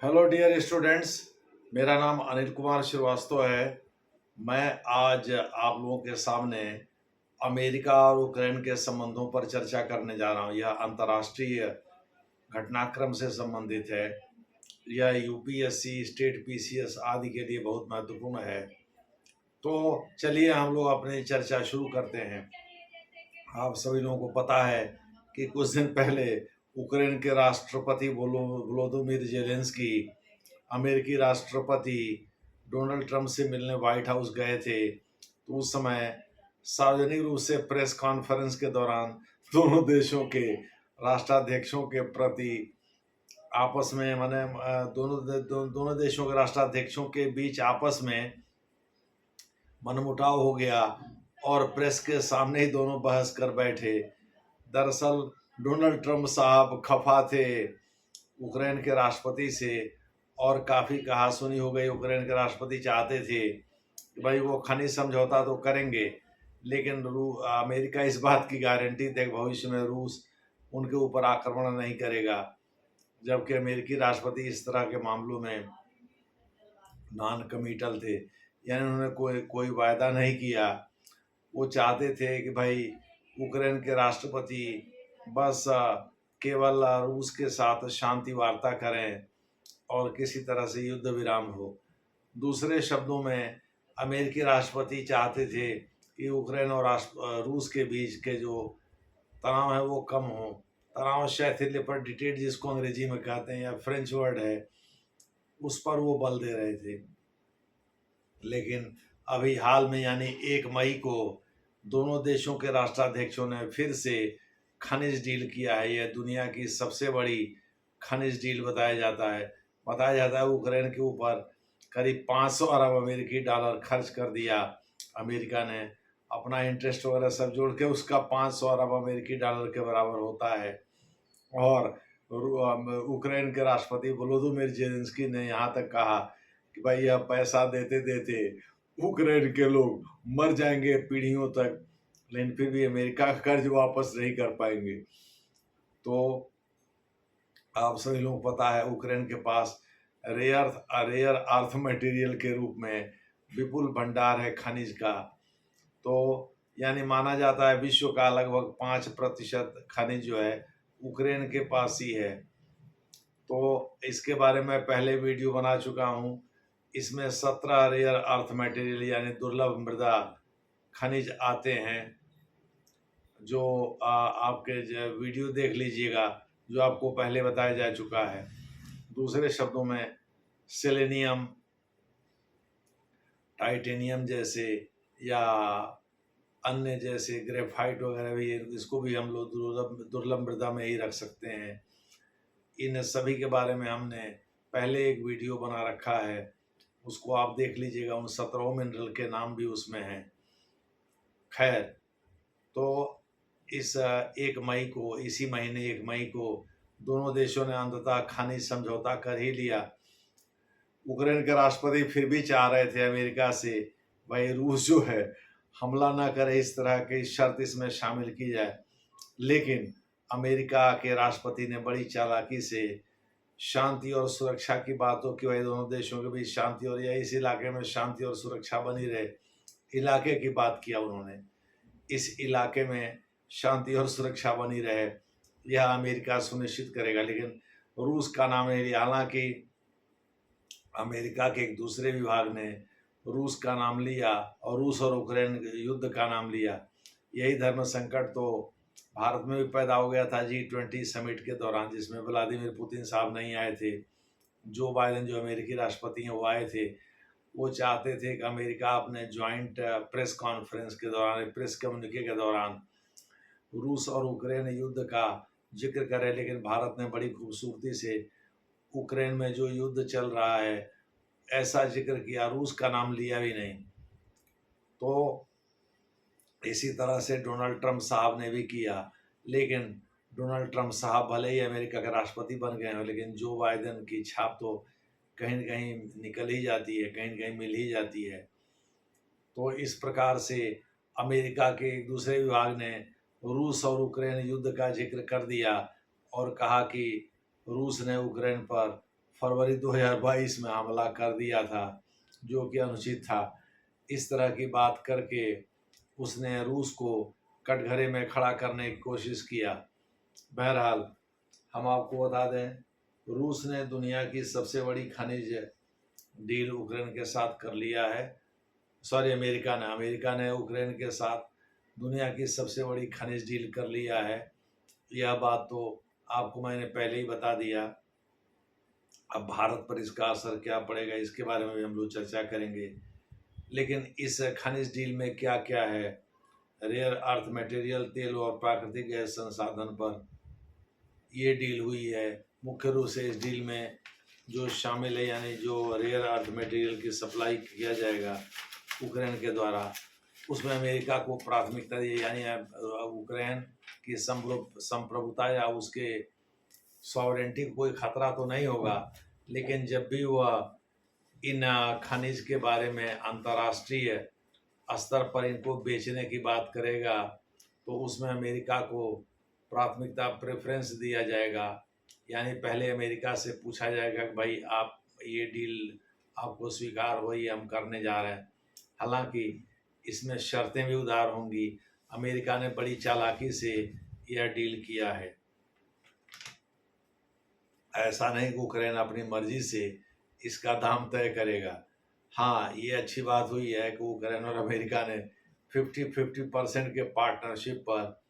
Hello dear students. मेरा नाम अनिल कुमार श्रीवास्तव है। मैं आज आप लोगों के सामने अमेरिका और यूक्रेन के संबंधों पर चर्चा करने जा रहा हूँ। यह अंतर्राष्ट्रीय घटनाक्रम से संबंधित है। यह यूपीएससी, स्टेट पीसीएस आदि के लिए बहुत महत्वपूर्ण है। तो चलिए हम लोग अपनी चर्चा शुरू करते हैं। आप सभी लोगों को पता है कि कुछ दिन पहले यूक्रेन के राष्ट्रपति वोलोदिमीर जेलेंस्की अमेरिकी राष्ट्रपति डोनाल्ड ट्रंप से मिलने व्हाइट हाउस गए थे। तो उस समय सार्वजनिक रूप से प्रेस कॉन्फ्रेंस के दौरान दोनों देशों के राष्ट्राध्यक्षों के प्रति आपस में माने दोनों देशों के राष्ट्राध्यक्षों के बीच आपस में मनमुटाव हो गया और प्रेस के सामने ही दोनों बहस कर बैठे। दरअसल डोनाल्ड ट्रंप साहब खफा थे यूक्रेन के राष्ट्रपति से और काफ़ी कहासुनी हो गई। यूक्रेन के राष्ट्रपति चाहते थे कि भाई वो खनिज समझौता तो करेंगे, लेकिन अमेरिका इस बात की गारंटी दे भविष्य में रूस उनके ऊपर आक्रमण नहीं करेगा, जबकि अमेरिकी राष्ट्रपति इस तरह के मामलों में नॉन कमिटल थे, यानी उन्होंने कोई वायदा नहीं किया। वो चाहते थे कि भाई यूक्रेन के राष्ट्रपति बस केवल रूस के साथ शांति वार्ता करें और किसी तरह से युद्ध विराम हो। दूसरे शब्दों में अमेरिकी राष्ट्रपति चाहते थे कि यूक्रेन और रूस के बीच के जो तनाव है वो कम हो। तनाव शैथिल्य पर डिटेट जिसको अंग्रेजी में कहते हैं या फ्रेंच वर्ड है, उस पर वो बल दे रहे थे। लेकिन अभी हाल में यानी 1 मई को दोनों देशों के राष्ट्राध्यक्षों ने फिर से खनिज डील किया है। यह दुनिया की सबसे बड़ी खनिज डील बताया जाता है। यूक्रेन के ऊपर करीब 500 अरब अमेरिकी डॉलर खर्च कर दिया। अमेरिका ने अपना इंटरेस्ट वगैरह सब जोड़ के उसका 500 अरब अमेरिकी डॉलर के बराबर होता है। और यूक्रेन के राष्ट्रपति वोलोदिमीर जेलेंस्की ने यहाँ तक कहा कि भाई यह पैसा देते देते यूक्रेन के लोग मर जाएंगे पीढ़ियों तक, लेकिन फिर भी अमेरिका का कर्ज वापस नहीं कर पाएंगे। तो आप सभी लोगों को पता है यूक्रेन के पास रेयर अर्थ मटेरियल के रूप में विपुल भंडार है खनिज का। तो यानी माना जाता है विश्व का लगभग 5% खनिज जो है यूक्रेन के पास ही है। तो इसके बारे में पहले वीडियो बना चुका हूँ। इसमें 17 रेयर अर्थ मटेरियल यानी दुर्लभ मृदा खनिज आते हैं, जो आपके वीडियो देख लीजिएगा, जो आपको पहले बताया जा चुका है। दूसरे शब्दों में सेलेनियम, टाइटेनियम जैसे या अन्य जैसे ग्रेफाइट वगैरह भी, इसको भी हम लोग दुर्लभ मृदा में ही रख सकते हैं। इन सभी के बारे में हमने पहले एक वीडियो बना रखा है, उसको आप देख लीजिएगा। उन 17 मिनरल के नाम भी उसमें हैं। खैर, तो इस 1 मई को, इसी महीने 1 मई को दोनों देशों ने अंततः खनिज समझौता कर ही लिया। यूक्रेन के राष्ट्रपति फिर भी चाह रहे थे अमेरिका से भाई रूस जो है हमला ना करे, इस तरह की शर्त इसमें शामिल की जाए। लेकिन अमेरिका के राष्ट्रपति ने बड़ी चालाकी से शांति और सुरक्षा की बातों की वजह दोनों देशों के बीच शांति और या इस इलाके में शांति और सुरक्षा बनी रहे, इलाके की बात किया उन्होंने। इस इलाके में शांति और सुरक्षा बनी रहे यह अमेरिका सुनिश्चित करेगा। लेकिन रूस का नाम नहीं लिया। हालांकि अमेरिका के एक दूसरे विभाग ने रूस का नाम लिया और रूस और यूक्रेन युद्ध का नाम लिया। यही धर्म संकट तो भारत में भी पैदा हो गया था G20 समिट के दौरान, जिसमें व्लादिमीर पुतिन साहब नहीं आए थे। जो बाइडेन जो अमेरिकी राष्ट्रपति हैं वो आए थे। वो चाहते थे कि अमेरिका अपने ज्वाइंट प्रेस कॉन्फ्रेंस के दौरान, प्रेस कम्युनिके के दौरान रूस और यूक्रेन युद्ध का जिक्र करे, लेकिन भारत ने बड़ी खूबसूरती से यूक्रेन में जो युद्ध चल रहा है ऐसा जिक्र किया, रूस का नाम लिया भी नहीं। तो इसी तरह से डोनाल्ड ट्रंप साहब ने भी किया। लेकिन डोनाल्ड ट्रंप साहब भले ही अमेरिका के राष्ट्रपति बन गए हैं, लेकिन जो बाइडेन की छाप तो कहीं न कहीं निकल ही जाती है, कहीं न कहीं मिल ही जाती है। तो इस प्रकार से अमेरिका के एक दूसरे विभाग ने रूस और यूक्रेन युद्ध का जिक्र कर दिया और कहा कि रूस ने यूक्रेन पर फरवरी 2022 में हमला कर दिया था, जो कि अनुचित था। इस तरह की बात करके उसने रूस को कटघरे में खड़ा करने की कोशिश किया। बहरहाल हम आपको बता दें, रूस ने दुनिया की सबसे बड़ी खनिज डील यूक्रेन के साथ कर लिया है। सॉरी, अमेरिका ने यूक्रेन के साथ दुनिया की सबसे बड़ी खनिज डील कर लिया है। यह बात तो आपको मैंने पहले ही बता दिया। अब भारत पर इसका असर क्या पड़ेगा, इसके बारे में भी हम लोग चर्चा करेंगे। लेकिन इस खनिज डील में क्या क्या है, रेयर अर्थ मटेरियल, तेल और प्राकृतिक गैस संसाधन पर ये डील हुई है। मुख्य रूप से इस डील में जो शामिल है, यानी जो रेयर अर्थ मटेरियल की सप्लाई किया जाएगा यूक्रेन के द्वारा, उसमें अमेरिका को प्राथमिकता दी, यानी यूक्रेन की संप्रभुता या उसके सॉवरेंटी को कोई खतरा तो नहीं होगा। लेकिन जब भी वह इन खनिज के बारे में अंतर्राष्ट्रीय स्तर पर इनको बेचने की बात करेगा, तो उसमें अमेरिका को प्राथमिकता, प्रेफरेंस दिया जाएगा। यानी पहले अमेरिका से पूछा जाएगा कि भाई आप ये डील आपको स्वीकार हो, ये हम करने जा रहे हैं। हालांकि इसमें शर्तें भी उधार होंगी। अमेरिका ने बड़ी चालाकी से यह डील किया है। ऐसा नहीं कि यूक्रेन अपनी मर्जी से इसका दाम तय करेगा। हाँ, ये अच्छी बात हुई है कि यूक्रेन और अमेरिका ने 50-50% के पार्टनरशिप पर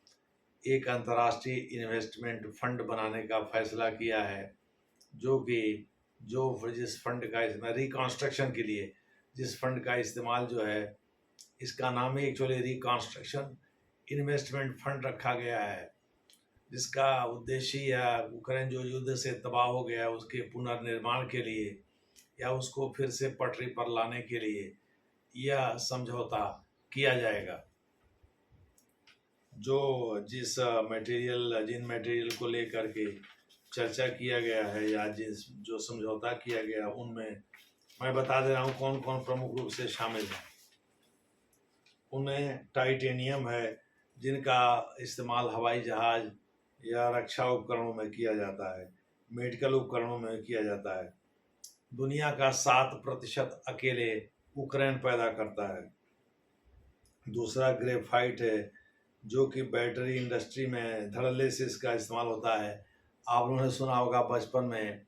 एक अंतर्राष्ट्रीय इन्वेस्टमेंट फंड बनाने का फैसला किया है, जो जिस फंड का इस्तेमाल रिकॉन्स्ट्रक्शन के लिए, जिस फंड का इस्तेमाल जो है, इसका नाम ही एक्चुअली रिकॉन्स्ट्रक्शन इन्वेस्टमेंट फंड रखा गया है, जिसका उद्देश्य या यूक्रेन जो युद्ध से तबाह हो गया है उसके पुनर्निर्माण के लिए या उसको फिर से पटरी पर लाने के लिए यह समझौता किया जाएगा। जिन मटेरियल को लेकर के चर्चा किया गया है या जो समझौता किया गया, उनमें मैं बता दे रहा हूँ कौन कौन प्रमुख रूप से शामिल है। उनमें टाइटेनियम है, जिनका इस्तेमाल हवाई जहाज या रक्षा उपकरणों में किया जाता है, मेडिकल उपकरणों में किया जाता है। दुनिया का 7% अकेले यूक्रेन पैदा करता है। दूसरा ग्रेफाइट है, जो कि बैटरी इंडस्ट्री में धड़ल्ले से इसका इस्तेमाल होता है। आप लोगों ने सुना होगा बचपन में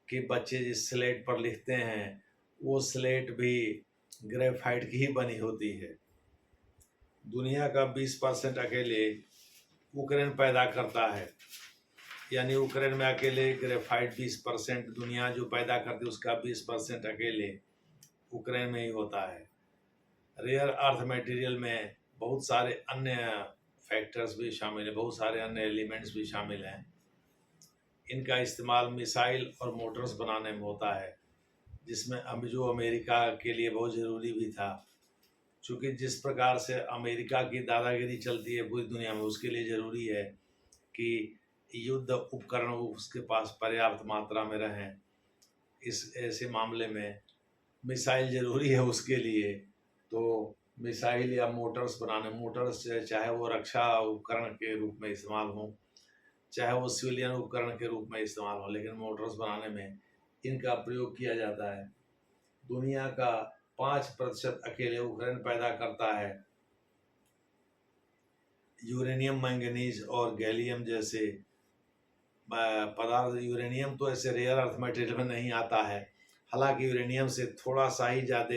कि बच्चे जिस स्लेट पर लिखते हैं, वो स्लेट भी ग्रेफाइट की ही बनी होती है। दुनिया का 20% अकेले यूक्रेन पैदा करता है, यानी यूक्रेन में अकेले ग्रेफाइट 20%, दुनिया जो पैदा करती है उसका 20% अकेले यूक्रेन में ही होता है। रेयर अर्थ मटेरियल में बहुत सारे अन्य फैक्टर्स भी शामिल हैं, बहुत सारे अन्य एलिमेंट्स भी शामिल हैं। इनका इस्तेमाल मिसाइल और मोटर्स बनाने में होता है, जिसमें अब जो अमेरिका के लिए बहुत ज़रूरी भी था, क्योंकि जिस प्रकार से अमेरिका की दादागिरी चलती है पूरी दुनिया में, उसके लिए ज़रूरी है कि युद्ध उपकरण उसके पास पर्याप्त मात्रा में रहें। इस ऐसे मामले में मिसाइल ज़रूरी है उसके लिए। तो मिसाइल या मोटर्स बनाने, मोटर्स चाहे वो रक्षा उपकरण के रूप में इस्तेमाल हो, चाहे वो सिविलियन उपकरण के रूप में इस्तेमाल हो, लेकिन मोटर्स बनाने में इनका प्रयोग किया जाता है। दुनिया का 5% अकेले यूक्रेन पैदा करता है। यूरेनियम, मैंगनीज और गैलियम जैसे पदार्थ, यूरेनियम तो ऐसे रेयर अर्थ मटेरियल में नहीं आता है। हालांकि यूरेनियम से थोड़ा सा ही ज़्यादा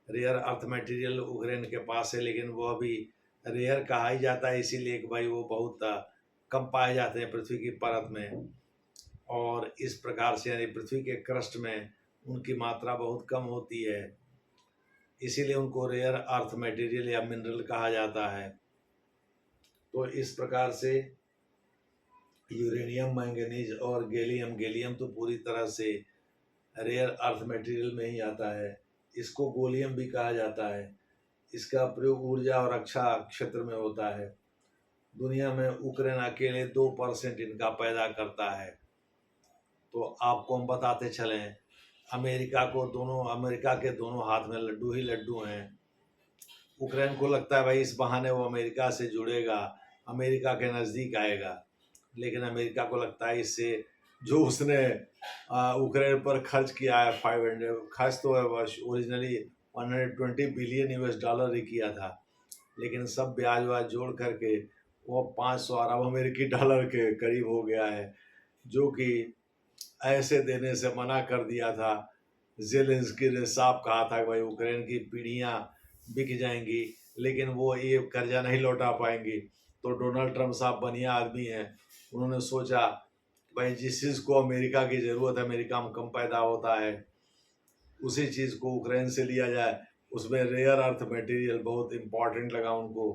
रेयर अर्थ मटेरियल यूक्रेन के पास है, लेकिन वो अभी रेयर कहा ही जाता है, इसीलिए कि भाई वो बहुत कम पाए जाते हैं पृथ्वी की परत में, और इस प्रकार से यानी पृथ्वी के क्रस्ट में उनकी मात्रा बहुत कम होती है, इसीलिए उनको रेयर अर्थ मटेरियल या मिनरल कहा जाता है। तो इस प्रकार से यूरेनियम, मैंगनीज और गैलियम तो पूरी तरह से रेयर अर्थ मटेरियल में ही आता है। इसको गोलियम भी कहा जाता है। इसका प्रयोग ऊर्जा और रक्षा क्षेत्र में होता है। दुनिया में यूक्रेन अकेले 2% इनका पैदा करता है। तो आपको हम बताते चलें, अमेरिका के दोनों हाथ में लड्डू ही लड्डू हैं। यूक्रेन को लगता है भाई इस बहाने वो अमेरिका से जुड़ेगा, अमेरिका के नज़दीक आएगा, लेकिन अमेरिका को लगता है इससे जो उसने यूक्रेन पर खर्च किया है 500, खर्च तो है ओरिजिनली 120 बिलियन यूएस डॉलर ही किया था, लेकिन सब ब्याज व्याज जोड़ करके वो 500 अरब अमेरिकी डॉलर के करीब हो गया है, जो कि ऐसे देने से मना कर दिया था। जेलेंस्की ने साफ कहा था कि भाई यूक्रेन की पीढ़ियां बिक जाएंगी, लेकिन वो ये कर्जा नहीं लौटा पाएंगी। तो डोनाल्ड ट्रंप साहब बढ़िया आदमी हैं, उन्होंने सोचा भाई जिस चीज़ को अमेरिका की ज़रूरत है, अमेरिका में कम पैदा होता है, उसी चीज़ को यूक्रेन से लिया जाए। उसमें रेयर अर्थ मटेरियल बहुत इम्पोर्टेंट लगा उनको।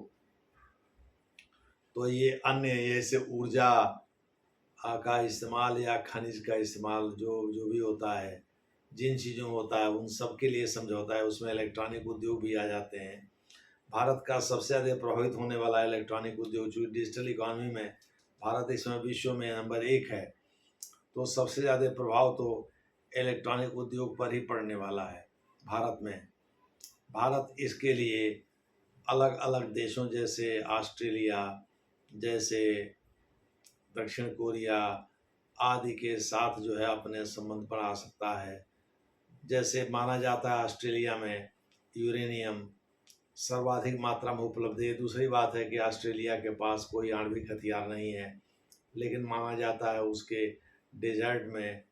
तो ये अन्य जैसे ऊर्जा का इस्तेमाल या खनिज का इस्तेमाल जो जो भी होता है, जिन चीज़ों में होता है, उन सब के लिए समझौता है। उसमें इलेक्ट्रॉनिक उद्योग भी आ जाते हैं। भारत का सबसे ज़्यादा प्रभावित होने वाला इलेक्ट्रॉनिक उद्योग, चूँकि डिजिटल इकॉनमी में भारत इसमें विश्व में नंबर 1 है, तो सबसे ज़्यादा प्रभाव तो इलेक्ट्रॉनिक उद्योग पर ही पड़ने वाला है भारत में। भारत इसके लिए अलग अलग देशों जैसे ऑस्ट्रेलिया, जैसे दक्षिण कोरिया आदि के साथ जो है अपने संबंध बढ़ा सकता है। जैसे माना जाता है ऑस्ट्रेलिया में यूरेनियम सर्वाधिक मात्रा में उपलब्ध है। दूसरी बात है कि ऑस्ट्रेलिया के पास कोई आणविक हथियार नहीं है, लेकिन माना जाता है उसके डेजर्ट में,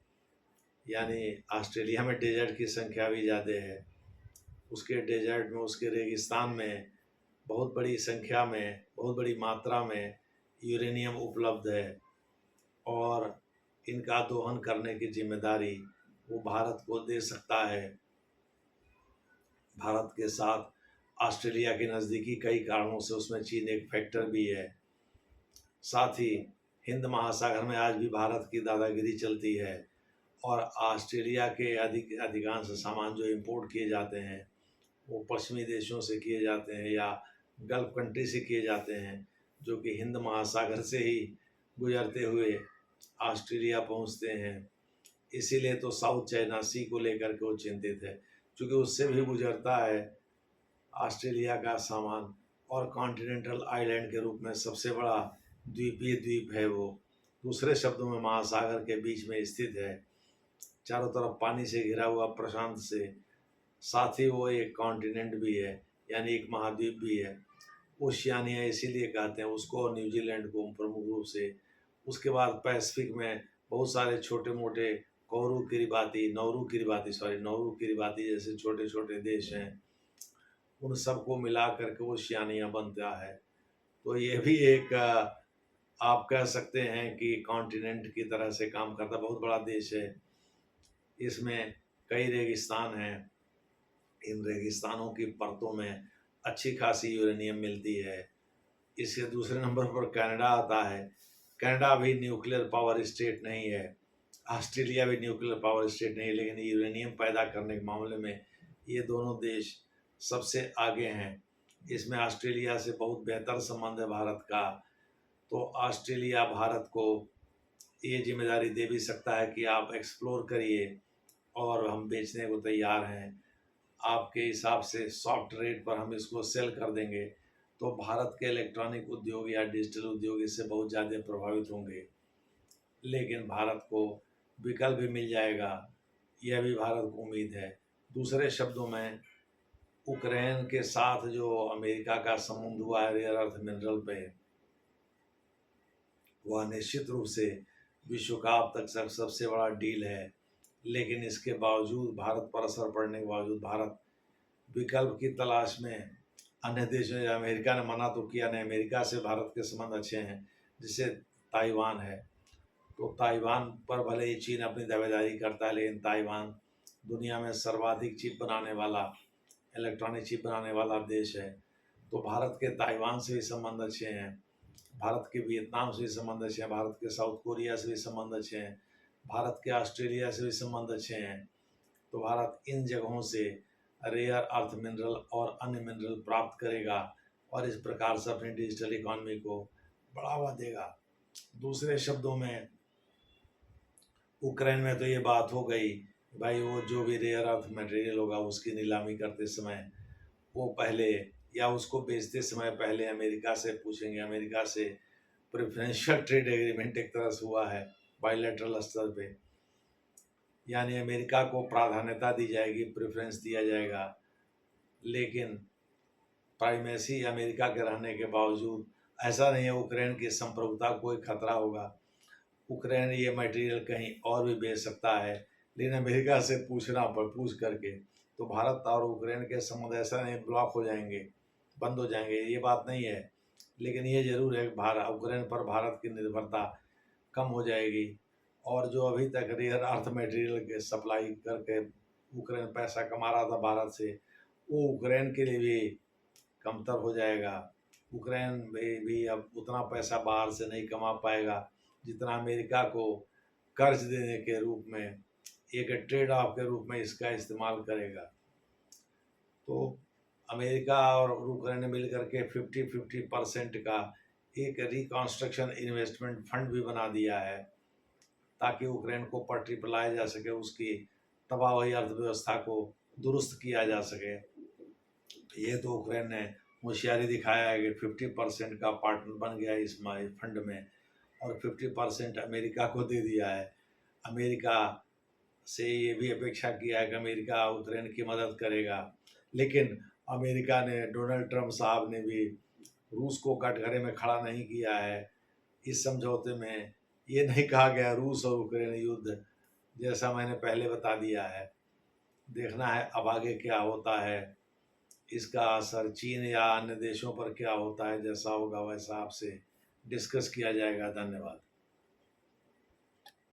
यानी ऑस्ट्रेलिया में डेजर्ट की संख्या भी ज़्यादा है। उसके डेजर्ट में, उसके रेगिस्तान में बहुत बड़ी संख्या में, बहुत बड़ी मात्रा में यूरेनियम उपलब्ध है, और इनका दोहन करने की जिम्मेदारी वो भारत को दे सकता है। भारत के साथ ऑस्ट्रेलिया की नज़दीकी कई कारणों से उसमें चीन एक फैक्टर भी है। साथ ही हिंद महासागर में आज भी भारत की दादागिरी चलती है, और ऑस्ट्रेलिया के अधिकांश सामान जो इंपोर्ट किए जाते हैं वो पश्चिमी देशों से किए जाते हैं या गल्फ कंट्री से किए जाते हैं, जो कि हिंद महासागर से ही गुजरते हुए ऑस्ट्रेलिया पहुंचते हैं। इसीलिए तो साउथ चाइना सी को लेकर के वो चिंतित है, क्योंकि उससे भी गुजरता है ऑस्ट्रेलिया का सामान, और कॉन्टिनेंटल आइलैंड के रूप में सबसे बड़ा द्वीपीय द्वीप है वो। दूसरे शब्दों में महासागर के बीच में स्थित है, चारों तरफ पानी से घिरा हुआ प्रशांत से, साथ ही वो एक कॉन्टिनेंट भी है, यानी एक महाद्वीप भी है। ओशियानिया इसीलिए कहते हैं उसको, न्यूजीलैंड को प्रमुख रूप से। उसके बाद पैसिफिक में बहुत सारे छोटे मोटे नौरू किरिबाती जैसे छोटे छोटे देश हैं, उन सबको मिला करके ओशियानिया बनता है। तो ये भी एक आप कह सकते हैं कि कॉन्टिनेंट की तरह से काम करता बहुत बड़ा देश है। इसमें कई रेगिस्तान हैं, इन रेगिस्तानों की परतों में अच्छी खासी यूरेनियम मिलती है। इसके दूसरे नंबर पर कनाडा आता है। कनाडा भी न्यूक्लियर पावर स्टेट नहीं है, ऑस्ट्रेलिया भी न्यूक्लियर पावर स्टेट नहीं है, लेकिन यूरेनियम पैदा करने के मामले में ये दोनों देश सबसे आगे हैं। इसमें ऑस्ट्रेलिया से बहुत बेहतर संबंध है भारत का। तो ऑस्ट्रेलिया भारत को ये जिम्मेदारी दे भी सकता है कि आप एक्सप्लोर करिए और हम बेचने को तैयार हैं, आपके हिसाब से सॉफ्ट रेट पर हम इसको सेल कर देंगे। तो भारत के इलेक्ट्रॉनिक उद्योग या डिजिटल उद्योग इससे बहुत ज़्यादा प्रभावित होंगे, लेकिन भारत को विकल्प भी मिल जाएगा, यह भी भारत को उम्मीद है। दूसरे शब्दों में यूक्रेन के साथ जो अमेरिका का संबंध हुआ है रेयर अर्थ मिनरल पे, वह निश्चित रूप से विश्व का अब तक सबसे बड़ा डील है। लेकिन इसके बावजूद, भारत पर असर पड़ने के बावजूद, भारत विकल्प की तलाश में अन्य देशों या अमेरिका ने मना तो किया नहीं, अमेरिका से भारत के संबंध अच्छे हैं, जिससे ताइवान है। तो ताइवान पर भले ही चीन अपनी दावेदारी करता है, लेकिन ताइवान दुनिया में सर्वाधिक चिप बनाने वाला, इलेक्ट्रॉनिक चिप बनाने वाला देश है। तो भारत के ताइवान से भी संबंध अच्छे हैं, भारत के वियतनाम से भी संबंध अच्छे हैं, भारत के साउथ कोरिया से भी संबंध अच्छे हैं, भारत के ऑस्ट्रेलिया से भी संबंध अच्छे हैं। तो भारत इन जगहों से रेयर अर्थ मिनरल और अन्य मिनरल प्राप्त करेगा, और इस प्रकार से अपनी डिजिटल इकॉनमी को बढ़ावा देगा। दूसरे शब्दों में यूक्रेन में तो ये बात हो गई भाई, वो जो भी रेयर अर्थ मटेरियल होगा उसकी नीलामी करते समय वो पहले, या उसको बेचते समय पहले अमेरिका से पूछेंगे। अमेरिका से प्रेफरेंशियल ट्रेड एग्रीमेंट एक तरह से हुआ है, बायलैटरल स्तर पे, यानी अमेरिका को प्राधान्यता दी जाएगी, प्रेफरेंस दिया जाएगा, लेकिन प्राइमेसी अमेरिका के रहने के बावजूद ऐसा नहीं है यूक्रेन की संप्रभुता को कोई खतरा होगा। यूक्रेन ये मटेरियल कहीं और भी बेच सकता है, लेकिन अमेरिका से पूछ करके तो भारत और यूक्रेन के संबंध ऐसा नहीं ब्लॉक हो जाएंगे, बंद हो जाएंगे, ये बात नहीं है। लेकिन ये जरूर है कि यूक्रेन पर भारत की निर्भरता कम हो जाएगी, और जो अभी तक रेयर अर्थ मटेरियल के सप्लाई करके यूक्रेन पैसा कमा रहा था भारत से, वो यूक्रेन के लिए भी कमतर हो जाएगा। यूक्रेन भी अब उतना पैसा बाहर से नहीं कमा पाएगा जितना अमेरिका को कर्ज देने के रूप में, एक ट्रेड ऑफ के रूप में इसका इस्तेमाल करेगा। तो अमेरिका और यूक्रेन मिल करके 50-50% का एक रिकॉन्स्ट्रक्शन इन्वेस्टमेंट फंड भी बना दिया है, ताकि यूक्रेन को पटरी पर लाया जा सके, उसकी तबाह हुई अर्थव्यवस्था को दुरुस्त किया जा सके। ये तो यूक्रेन ने होशियारी दिखाया है कि 50% का पार्टनर बन गया इस फंड में, और 50% अमेरिका को दे दिया है। अमेरिका से ये भी अपेक्षा किया है कि अमेरिका यूक्रेन की मदद करेगा, लेकिन अमेरिका ने, डोनाल्ड ट्रंप साहब ने भी रूस को कटघरे में खड़ा नहीं किया है। इस समझौते में ये नहीं कहा गया रूस और यूक्रेन युद्ध, जैसा मैंने पहले बता दिया है। देखना है अब आगे क्या होता है, इसका असर चीन या अन्य देशों पर क्या होता है। जैसा होगा वैसा आपसे डिस्कस किया जाएगा। धन्यवाद।